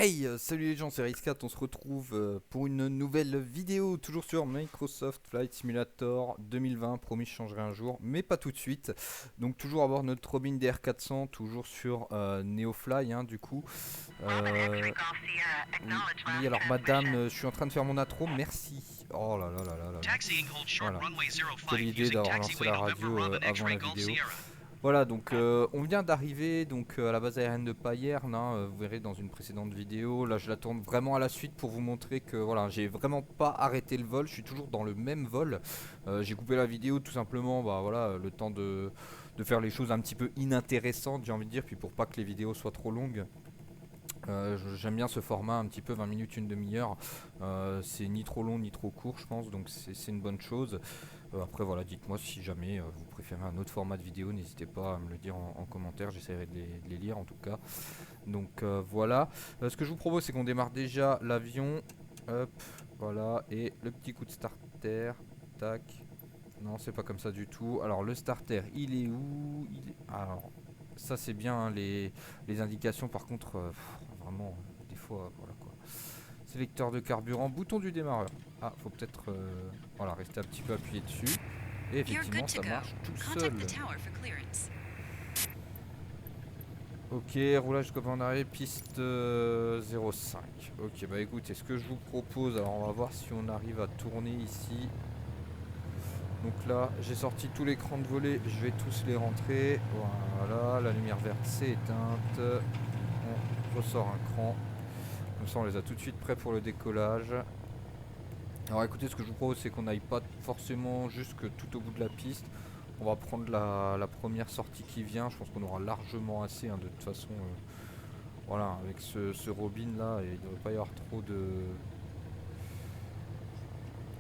Hey, salut les gens, c'est Rice4, on se retrouve pour une nouvelle vidéo, toujours sur Microsoft Flight Simulator 2020, promis je changerai un jour, mais pas tout de suite. Donc toujours avoir notre Robin DR400, toujours sur Neofly, du coup. Oui, oui, alors madame, je suis en train de faire mon intro, merci. Oh là là là là là là. Voilà, quelle idée d'avoir lancé la radio avant la vidéo. Voilà, donc on vient d'arriver donc à la base aérienne de Payerne, vous verrez dans une précédente vidéo. Là, je la tourne vraiment à la suite pour vous montrer que voilà, j'ai vraiment pas arrêté le vol, je suis toujours dans le même vol. J'ai coupé la vidéo tout simplement, bah voilà, le temps de faire les choses un petit peu inintéressantes, j'ai envie de dire, puis pour pas que les vidéos soient trop longues. J'aime bien ce format un petit peu 20 minutes, une demi-heure. C'est ni trop long ni trop court, je pense, donc c'est une bonne chose. Après voilà, dites-moi si jamais vous préférez un autre format de vidéo, n'hésitez pas à me le dire en commentaire, j'essaierai de les lire en tout cas. Donc voilà. Ce que je vous propose, c'est qu'on démarre déjà l'avion. Hop, voilà, et le petit coup de starter. Tac. Non, c'est pas comme ça du tout. Alors le starter, il est où? Alors ça c'est bien, les indications. Par contre, vraiment, des fois, voilà quoi. Sélecteur de carburant, bouton du démarreur. Ah, faut peut-être voilà, rester un petit peu appuyé dessus. Et effectivement, ça marche tout seul. Ok, roulage copain en arrière, piste 05. Ok, bah écoutez, ce que je vous propose, alors on va voir si on arrive à tourner ici. Donc là, j'ai sorti tout l'écran de volet, je vais tous les rentrer. Voilà, la lumière verte c'est éteinte. On ressort un cran. Comme ça, on les a tout de suite prêts pour le décollage. Alors écoutez, ce que je vous propose, c'est qu'on n'aille pas forcément jusque tout au bout de la piste. On va prendre la première sortie qui vient. Je pense qu'on aura largement assez, de toute façon. Voilà, avec ce Robin là, il ne devrait pas y avoir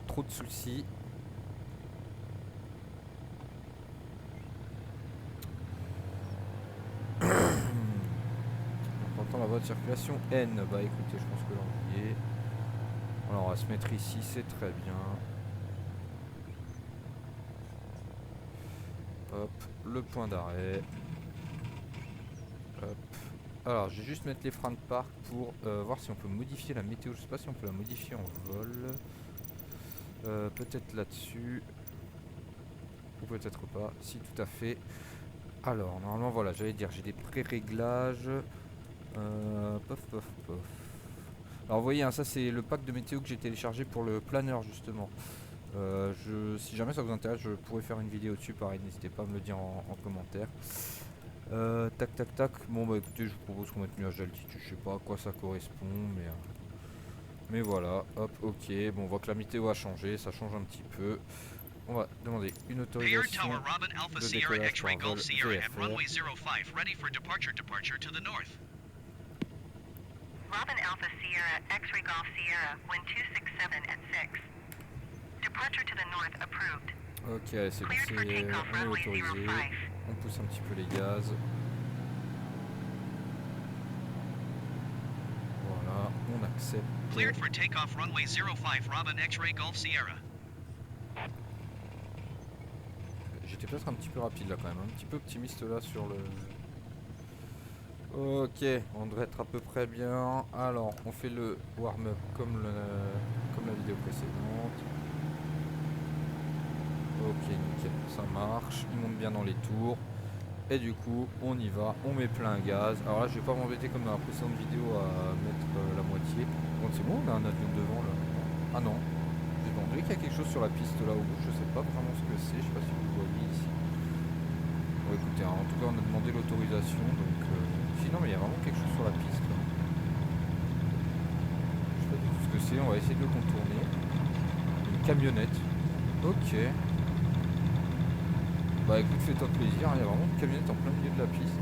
trop de soucis. On entend la voie de circulation N. Bah écoutez, je pense que là on y est. Alors on va se mettre ici, c'est très bien. Hop, le point d'arrêt. Hop. Alors je vais juste mettre les freins de parc pour voir si on peut modifier la météo. Je sais pas si on peut la modifier en vol. Peut-être là-dessus. Ou peut-être pas. Si, tout à fait. Alors normalement voilà, j'allais dire j'ai des pré-réglages. Pof pof pof. Alors vous voyez, ça c'est le pack de météo que j'ai téléchargé pour le planeur justement. Si jamais ça vous intéresse, je pourrais faire une vidéo dessus, pareil, n'hésitez pas à me le dire en commentaire. Tac tac tac, bon bah écoutez, je vous propose qu'on mette nuage d'altitude, je sais pas à quoi ça correspond, mais voilà, hop, ok, bon on voit que la météo a changé, ça change un petit peu. On va demander une autorisation de décollage pour un vol VFR. Robin Alpha Sierra, X-ray Golf Sierra, wind 267 at 6. Departure to the north approved. Ok, allez, c'est bon, on est autorisé. On pousse un petit peu les gaz. Voilà, on accepte. Cleared for takeoff runway 05 Robin X-ray Golf Sierra. J'étais peut-être un petit peu rapide là quand même, un petit peu optimiste là sur le... Ok, on devrait être à peu près bien. Alors, on fait le warm-up comme la vidéo précédente. Ok, nickel, ça marche. Il monte bien dans les tours. Et du coup, on y va, on met plein gaz. Alors là, je vais pas m'embêter comme dans la précédente vidéo à mettre la moitié. Bon, c'est bon, on a un avion devant là. Ah non. On dirait qu'il y a quelque chose sur la piste là haut. Je sais pas vraiment ce que c'est. Je sais pas si vous le voyez ici. Bon, écoutez, en tout cas, on a demandé l'autorisation. Donc, sinon, mais il y a vraiment quelque chose sur la piste là. Je sais pas du tout ce que c'est. On va essayer de le contourner. Une camionnette. Ok. Bah écoute, fais-toi plaisir, il y a vraiment une camionnette en plein milieu de la piste.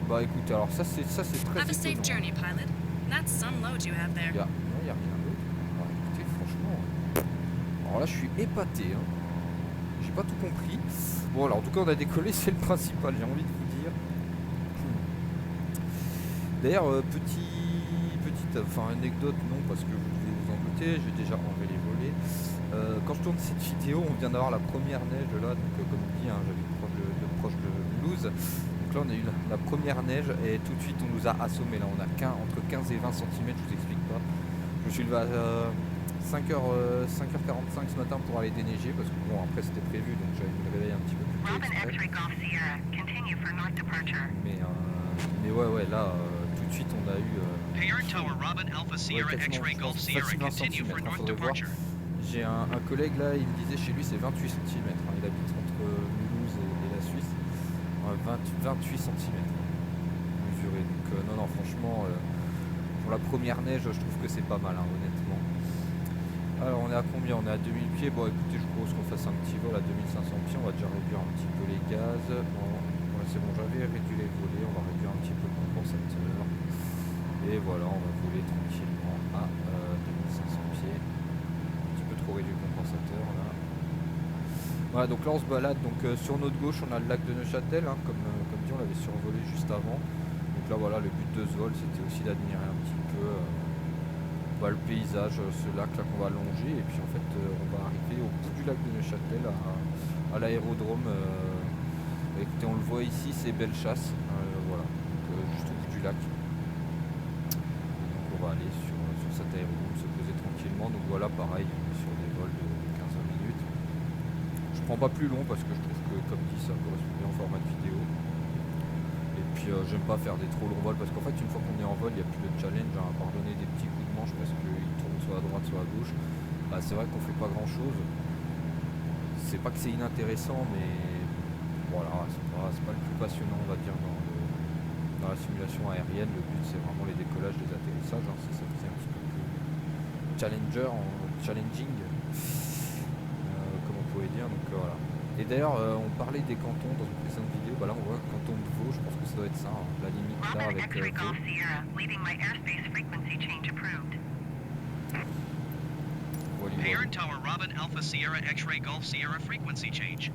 Bah écoute, alors ça c'est très étonnant. Have a safe journey, pilot. That's some load you have there. Non, y a rien d'autre. Bah écoutez, franchement... Alors là, je suis épaté, J'ai pas tout compris. Bon, alors en tout cas, on a décollé, c'est le principal, j'ai envie de vous dire. D'ailleurs, petite anecdote, non, parce que vous devez vous en douter, j'ai déjà enlevé les volets. Quand je tourne cette vidéo, on vient d'avoir la première neige là, donc comme dit, j'habite proche de Mulhouse. Donc Donc là on a eu la première neige et tout de suite on nous a assommé. Là on a entre 15 et 20 cm, je vous explique pas. Je me suis levé à 5h45 ce matin pour aller déneiger parce que bon après c'était prévu donc j'avais mis le réveil un petit peu plus tôt exprès. Mais ouais là tout de suite on a eu quasiment facile 20 cm. Faudrait voir. J'ai un collègue là, il me disait chez lui c'est 28 cm. Il habite entre Mulhouse et la Suisse. 28 cm mesuré. Donc non franchement pour la première neige je trouve que c'est pas mal honnêtement. Alors on est à combien? On est à 2000 pieds. Bon écoutez, je propose qu'on fasse un petit vol à 2500 pieds. On va déjà réduire un petit peu les gaz. Bon, ouais, c'est bon, j'avais réduit les volets. On va réduire un petit peu le compensateur. Et voilà, on va voler tranquillement à 2500 pieds. Un petit peu trop réduit le compensateur là. Voilà, donc là on se balade. Donc sur notre gauche on a le lac de Neuchâtel, comme dit, on l'avait survolé juste avant. Donc là voilà, le but de ce vol c'était aussi d'admirer un petit peu le paysage, ce lac là qu'on va longer, et puis en fait on va arriver au bout du lac de Neuchâtel à l'aérodrome. Écoutez, on le voit ici, c'est Bellechasse, voilà, donc, juste au bout du lac. Donc on va aller sur cet aérodrome, se poser tranquillement. Donc voilà, pareil, sur des vols de 15-20 minutes. Je prends pas plus long parce que je trouve que, comme dit, ça correspond bien au format de vidéo. Et puis j'aime pas faire des trop longs vols parce qu'en fait une fois qu'on est en vol il n'y a plus de challenge à part donner des petits coups de manche parce qu'ils tournent soit à droite soit à gauche. Bah, c'est vrai qu'on fait pas grand chose. C'est pas que c'est inintéressant mais voilà, c'est pas le plus passionnant on va dire dans la simulation aérienne. Le but c'est vraiment les décollages, les atterrissages, c'est ça qui est un petit peu plus challenging comme on pourrait dire. Donc voilà. Et d'ailleurs, on parlait des cantons dans une précédente vidéo. Bah là, on voit le canton de Vaud. Je pense que ça doit être ça, la limite là avec Vaud. Parent Tower Robin Alpha Sierra X-Ray Golf Sierra frequency change.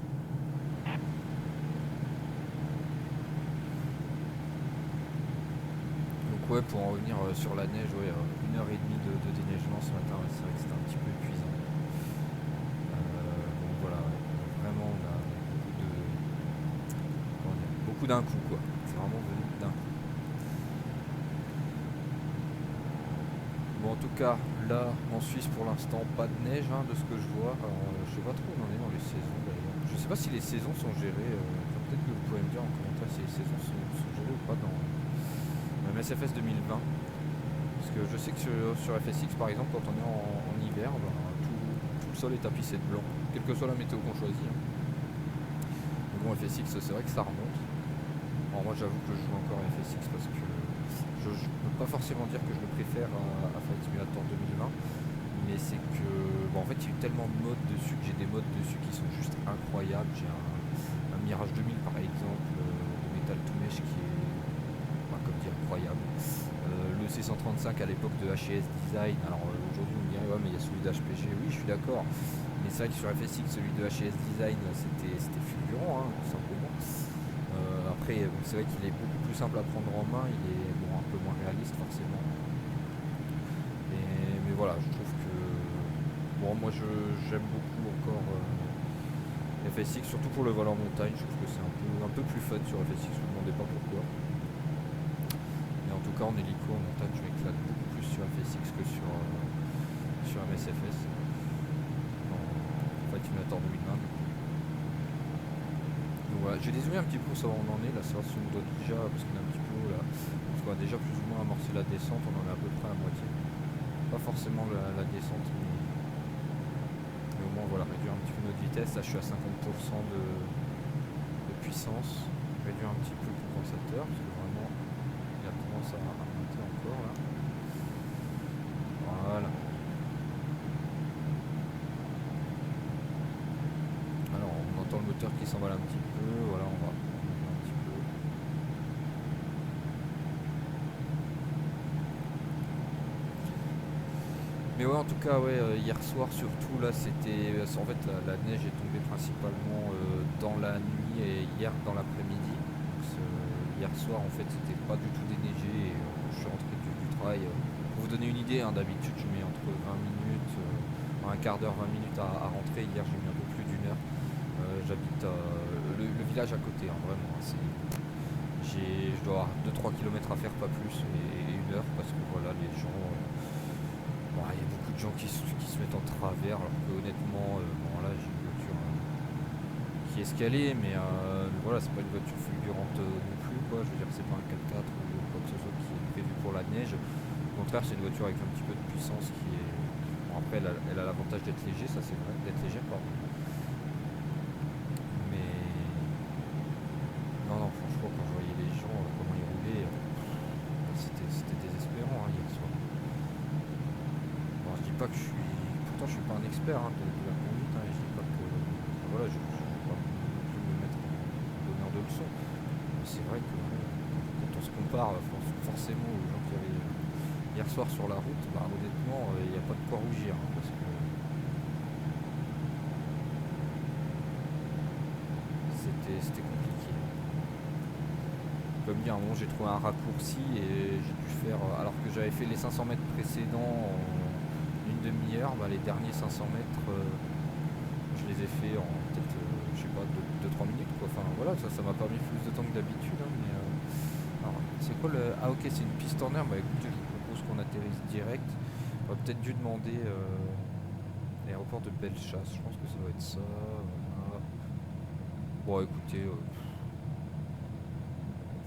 Donc ouais, pour en revenir sur la neige, ouais, 1h30 de déneigement ce matin, ouais, c'est vrai que c'était un petit peu épuisant. Donc voilà, vraiment on a beaucoup d'un coup quoi. C'est vraiment venu d'un coup. Bon en tout cas là en Suisse pour l'instant pas de neige de ce que je vois. Alors, je sais pas trop où on en est dans les saisons d'ailleurs. Je sais pas si les saisons sont gérées. Peut-être que vous pouvez me dire en commentaire si les saisons sont gérées ou pas dans MSFS 2020. Parce que je sais que sur FSX par exemple quand on est en hiver, tout le sol est tapissé de blanc. Quelle que soit la météo qu'on choisit. Mais bon FSX c'est vrai que ça remonte. Alors moi j'avoue que je joue encore à FSX parce que je ne peux pas forcément dire que je le préfère à Flight Simulator 2020, mais c'est que en fait il y a eu tellement de modes dessus que j'ai des modes dessus qui sont juste incroyables. J'ai un Mirage 2000 par exemple de Metal to Mesh qui est comme dire incroyable. Le C135 à l'époque de HES Design, alors aujourd'hui on me dirait ouais mais il y a celui d'HPG, oui je suis d'accord, mais c'est vrai que sur FSX celui de HES Design c'était fulgurant tout simplement. Après c'est vrai qu'il est beaucoup plus simple à prendre en main, il est un peu moins réaliste forcément. Mais voilà, je trouve que moi j'aime beaucoup encore FSX, surtout pour le vol en montagne. Je trouve que c'est un peu plus fun sur FSX, je ne me demandais pas pourquoi. Mais en tout cas en hélico, en montagne, je m'éclate beaucoup plus sur FSX que sur MSFS. En fait, Simulator 2020. Voilà, j'ai dézoomé un petit peu pour savoir où on en est, là, savoir si on doit déjà, parce qu'on est un petit peu là, parce qu'on a déjà plus ou moins amorcé la descente, on en est à peu près à moitié. Pas forcément la descente, mais au moins voilà, réduire un petit peu notre vitesse. Là je suis à 50% de puissance, réduire un petit peu le compensateur, parce que vraiment il a commencé à monter encore là. Voilà. Alors on entend le moteur qui s'emballe un petit peu, voilà on va un petit peu. Mais ouais en tout cas hier soir surtout là c'était. En fait la neige est tombée principalement dans la nuit et hier dans l'après-midi. Hier soir en fait c'était pas du tout déneigé et je suis rentré du travail. Pour vous donner une idée, d'habitude je mets entre 20 minutes, un quart d'heure, 20 minutes à rentrer. Hier j'ai mis un peu plus d'1 heure. J'habite le village à côté, vraiment. je dois avoir 2-3 km à faire, pas plus, et 1 heure, parce que voilà, les gens... bon, il y a beaucoup de gens qui se mettent en travers, alors que honnêtement, bon là j'ai une voiture qui est escalée, mais voilà, c'est pas une voiture fulgurante non plus, quoi. Je veux dire, c'est pas un 4x4 ou quoi que ce soit qui est prévu pour la neige. Au contraire, c'est une voiture avec un petit peu de puissance qui est... Bon, après, elle a l'avantage d'être léger, ça c'est vrai, d'être légère, pardon. Mais... non, franchement, quand je voyais les gens, comment ils roulaient, c'était désespérant, hein, hier soir. Bon, je dis pas que je suis... Pourtant, je suis pas un expert hein, de la conduite, hein, et je dis pas que... voilà, je vais pas non plus me mettre en donneur de leçons. Mais c'est vrai que quand on se compare forcément aux gens qui avaient hier soir sur la route, bah, honnêtement, il n'y a pas de quoi rougir, hein, parce que c'était compliqué. Comme dit, à un moment j'ai trouvé un raccourci et j'ai dû faire, alors que j'avais fait les 500 mètres précédents en une demi-heure, bah, les derniers 500 mètres je les ai fait en peut-être, je sais pas, 2-3 minutes, quoi. Enfin voilà, ça m'a pas mis plus de temps que d'habitude, hein, mais alors, c'est quoi le... Ah ok, c'est une piste en herbe. Bah écoutez, je vous propose qu'on atterrisse direct. On aurait peut-être dû demander l'aéroport de Bellechasse. Je pense que ça doit être ça. Voilà. Bon écoutez,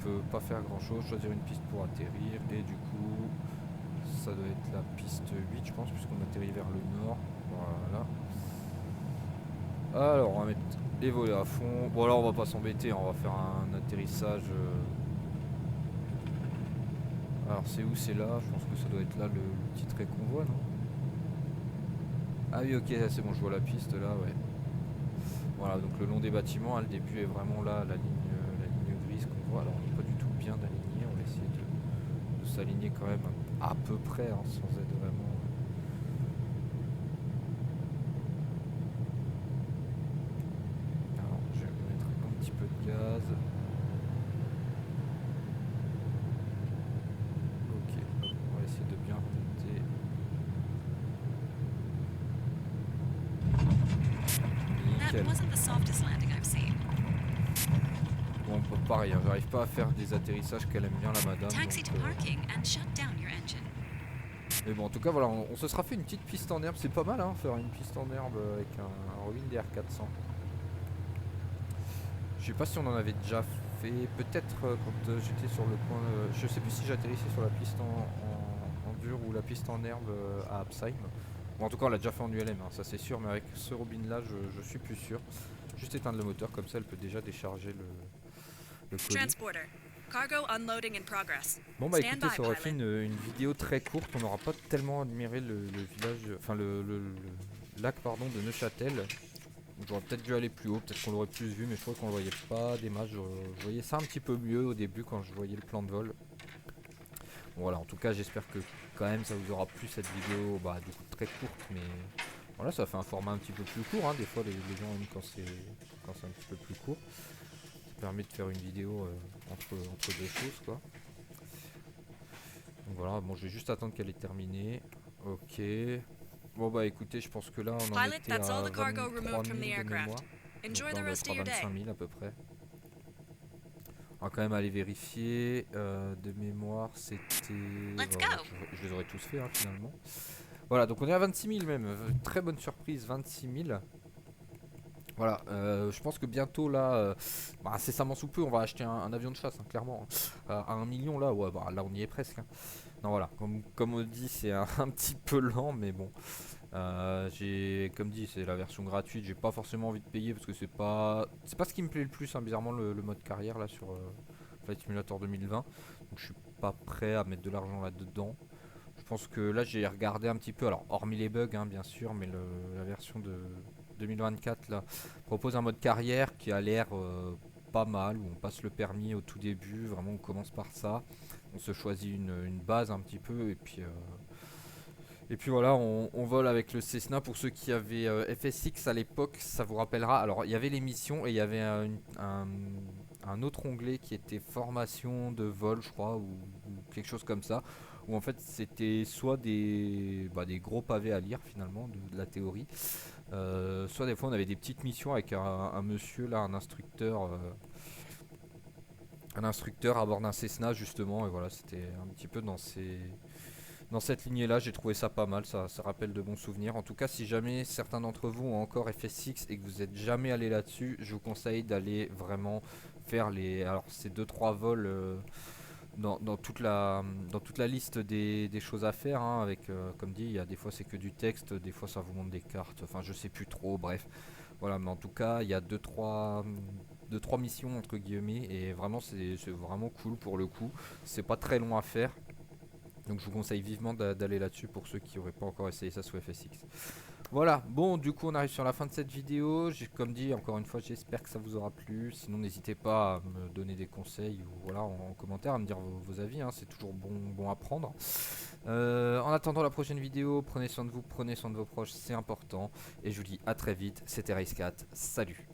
on peut pas faire grand chose. Choisir une piste pour atterrir. Et du coup, ça doit être la piste 8 je pense, puisqu'on atterrit vers le nord. Voilà. Alors on va mettre les volets à fond. Bon là on va pas s'embêter, on va faire un atterrissage... Alors c'est où? C'est là, je pense que ça doit être là le petit trait qu'on voit, non? Ah oui ok, c'est bon, je vois la piste là, ouais. Voilà, donc le long des bâtiments, hein, le début est vraiment là, la ligne grise qu'on voit. Alors on n'est pas du tout bien aligné, on va essayer de s'aligner quand même à peu près, hein, sans être vraiment... Alors je vais mettre un petit peu de gaz. De bien remonter. Nickel. Bon, pareil, hein, j'arrive pas à faire des atterrissages qu'elle aime bien la madame. Mais bon, en tout cas, voilà, on se sera fait une petite piste en herbe. C'est pas mal, hein, faire une piste en herbe avec un Robin DR400. Je sais pas si on en avait déjà fait. Peut-être quand j'étais sur le point. Je sais plus si j'atterrissais sur la piste en dur ou la piste en herbe à Absheim. Bon, en tout cas on l'a déjà fait en ULM, hein, ça c'est sûr, mais avec ce Robin là je suis plus sûr. Juste éteindre le moteur, comme ça elle peut déjà décharger le colis. Bon bah écoutez, ça aurait fait une vidéo très courte, on n'aura pas tellement admiré le village, enfin le lac pardon, de Neuchâtel. J'aurais peut-être dû aller plus haut, peut-être qu'on l'aurait plus vu, mais je crois qu'on le voyait pas des masses. Je voyais ça un petit peu mieux au début quand je voyais le plan de vol. Bon, voilà, en tout cas j'espère que quand même ça vous aura plu cette vidéo, bah du coup très courte, mais voilà, ça fait un format un petit peu plus court, hein. Des fois les gens aiment quand c'est un petit peu plus court. Ça permet de faire une vidéo entre deux choses, quoi. Donc voilà, bon je vais juste attendre qu'elle ait terminé. Ok. Bon bah écoutez, je pense que là on en était à 23 000 de mémoire. Donc là on doit être à 25 000 à peu près. On va quand même aller vérifier. De mémoire c'était... Voilà, je les aurais tous fait hein, finalement. Voilà, donc on est à 26 000 même. Très bonne surprise, 26 000. Voilà, je pense que bientôt là, bah, incessamment sous peu, on va acheter un avion de chasse, hein, clairement. À 1 million là, ouais, bah, là on y est presque. Hein. Non voilà, comme on dit, c'est un petit peu lent, mais bon. Comme dit, c'est la version gratuite. J'ai pas forcément envie de payer parce que c'est pas ce qui me plaît le plus, hein, bizarrement le mode carrière là sur Flight Simulator 2020. Donc je suis pas prêt à mettre de l'argent là-dedans. Je pense que là j'ai regardé un petit peu, alors hormis les bugs, hein, bien sûr, mais la version de 2024 là propose un mode carrière qui a l'air pas mal, où on passe le permis au tout début, vraiment on commence par ça, on se choisit une base un petit peu et puis voilà, on vole avec le Cessna. Pour ceux qui avaient FSX à l'époque, ça vous rappellera, alors il y avait les missions et il y avait un autre onglet qui était formation de vol je crois, ou quelque chose comme ça, où en fait c'était soit des gros pavés à lire finalement de la théorie, soit des fois on avait des petites missions avec un monsieur là, un instructeur un instructeur à bord d'un Cessna justement, et voilà, c'était un petit peu dans cette lignée là. J'ai trouvé ça pas mal, ça rappelle de bons souvenirs. En tout cas, si jamais certains d'entre vous ont encore FSX et que vous n'êtes jamais allé là-dessus, je vous conseille d'aller vraiment faire alors ces 2-3 vols dans toute la liste des choses à faire, hein, avec comme dit, il y a des fois c'est que du texte, des fois ça vous montre des cartes, enfin je sais plus trop, bref. Voilà, mais en tout cas, il y a 2-3 missions entre guillemets, et vraiment c'est vraiment cool pour le coup. C'est pas très long à faire. Donc je vous conseille vivement d'aller là-dessus pour ceux qui n'auraient pas encore essayé ça sous FSX. Voilà, bon du coup on arrive sur la fin de cette vidéo. Comme dit, encore une fois, j'espère que ça vous aura plu. Sinon n'hésitez pas à me donner des conseils ou voilà, en commentaire, à me dire vos avis, hein. C'est toujours bon à prendre. En attendant la prochaine vidéo, prenez soin de vous, prenez soin de vos proches, c'est important. Et je vous dis à très vite, c'était Race4, salut.